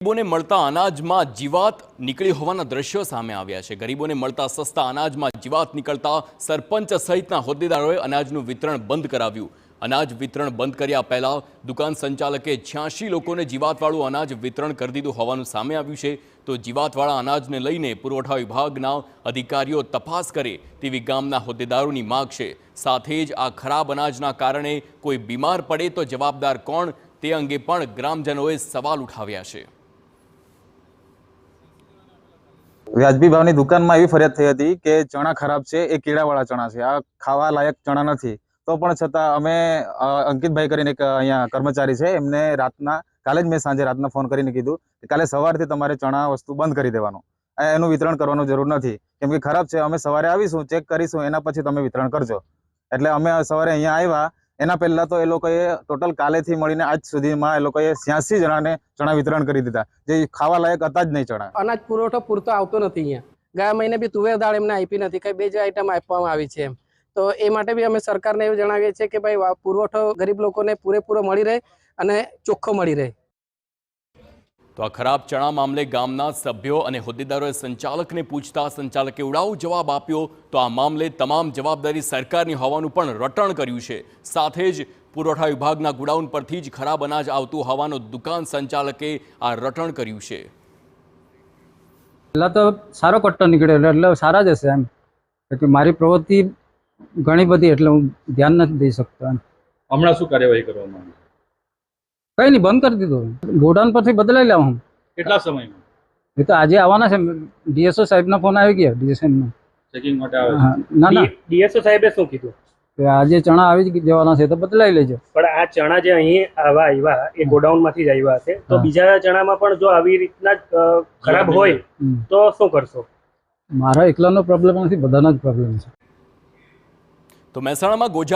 ગરીબોને મળતા અનાજમાં જીવાત નીકળી હોવાના દ્રશ્યો સામે આવ્યા છે। ગરીબોને મળતા સસ્તા અનાજમાં જીવાત નીકળતા સરપંચ સહિતના હોદ્દેદારોએ અનાજનું વિતરણ બંધ કરાવ્યું। અનાજ વિતરણ બંધ કર્યા પહેલા દુકાન સંચાલકે 86 લોકોને જીવાતવાળું અનાજ વિતરણ કરી દીધું હોવાનું સામે આવ્યું છે। તો જીવાતવાળા અનાજને લઈને પુરવઠા વિભાગના અધિકારીઓ તપાસ કરે તેવી ગામના હોદ્દેદારોની માંગ છે। સાથે જ આ ખરાબ અનાજના કારણે કોઈ બીમાર પડે તો જવાબદાર કોણ તે અંગે પણ ગ્રામજનોએ સવાલ ઉઠાવ્યા છે। વ્યાજબી ભાવની દુકાનમાં એવી ફરિયાદ થઈ હતી કે ચણા ખરાબ છે, એ કીડાવાળા ચણા છે, આ ખાવા લાયક ચણા નથી। તો પણ છતાં અમે અંકિતભાઈ કરીને એક અહીંયા કર્મચારી છે, એમને કાલે જ મેં સાંજે રાતના ફોન કરીને કીધું કે કાલે સવારથી તમારે ચણા વસ્તુ બંધ કરી દેવાનું, એનું વિતરણ કરવાનું જરૂર નથી, કેમ કે ખરાબ છે। અમે સવારે આવીશું, ચેક કરીશું, એના પછી તમે વિતરણ કરજો। એટલે અમે સવારે અહીંયા આવ્યા એના પહેલા તો એ લોકોએ ટોટલ કાલેથી મળીને આજ સુધીમાં એ લોકોએ 86 જણાને ચણા વિતરણ કરી દીધા, જે ખાવા લાયક હતા જ નહીં ચણા। અનાજ પુરવઠો પૂરતો આવતો નથી અહીંયા। ગયા મહિને બી તુવેર દાળ એમને આપી નથી, કઈ બે જ આઈટમ આપવામાં આવી છે। તો એ માટે બી અમે સરકારને એવું જણાવીએ છીએ કે ભાઈ પુરવઠો ગરીબ લોકોને પૂરેપૂરો મળી રહે અને ચોખ્ખો મળી રહે। તો આ ખરાબ ચણા મામલે ગામના સભ્યો અને હોદ્દેદારોએ સંચાલકને પૂછતા સંચાલકે ઉડાઉ જવાબ આપ્યો। તો આ મામલે તમામ જવાબદારી સરકારની હોવાનું પણ રટણ કર્યું છે। સાથે જ પુરવઠા વિભાગના ગોડાઉન પરથી જ ખરાબ અનાજ આવતું હોવાનું દુકાન સંચાલકે આ રટણ કર્યું છે। પહેલાં તો સારો કટ્ટો નીકળેલો એટલે સારા જ હશે એમ, કે મારી પ્રવૃત્તિ ઘણી બધી એટલે હું ધ્યાન નથી દઈ શકતો એમ। હમણાં શું કાર્યવાહી કરવામાં આવી? કંઈ નહીં, બંધ કરી દીધું, ગોડાઉન પરથી બદલાઈ લાવું હું। કેટલા સમયમાં? એ તો આજે આવવાના છે, ડીએસઓ સાહેબના ફોન આવી ગયા, ડીએસએમનો ચેકિંગ માટે આવે? ના ના, ડીએસઓ સાહેબે શું કીધું કે આજે ચણા આવી જ જવાના છે તો બદલાઈ લેજો। પણ આ ચણા જે અહીં આવ્યા એ ગોડાઉન માંથી જ આવ્યા છે, તો બીજા ચણામાં પણ જો આવી રીતના જ ખરાબ હોય તો શું કરશો? મારા એકલાનો પ્રોબ્લેમ નથી, બધાનો જ પ્રોબ્લેમ છે। તો મહેસાણામાં ગોજા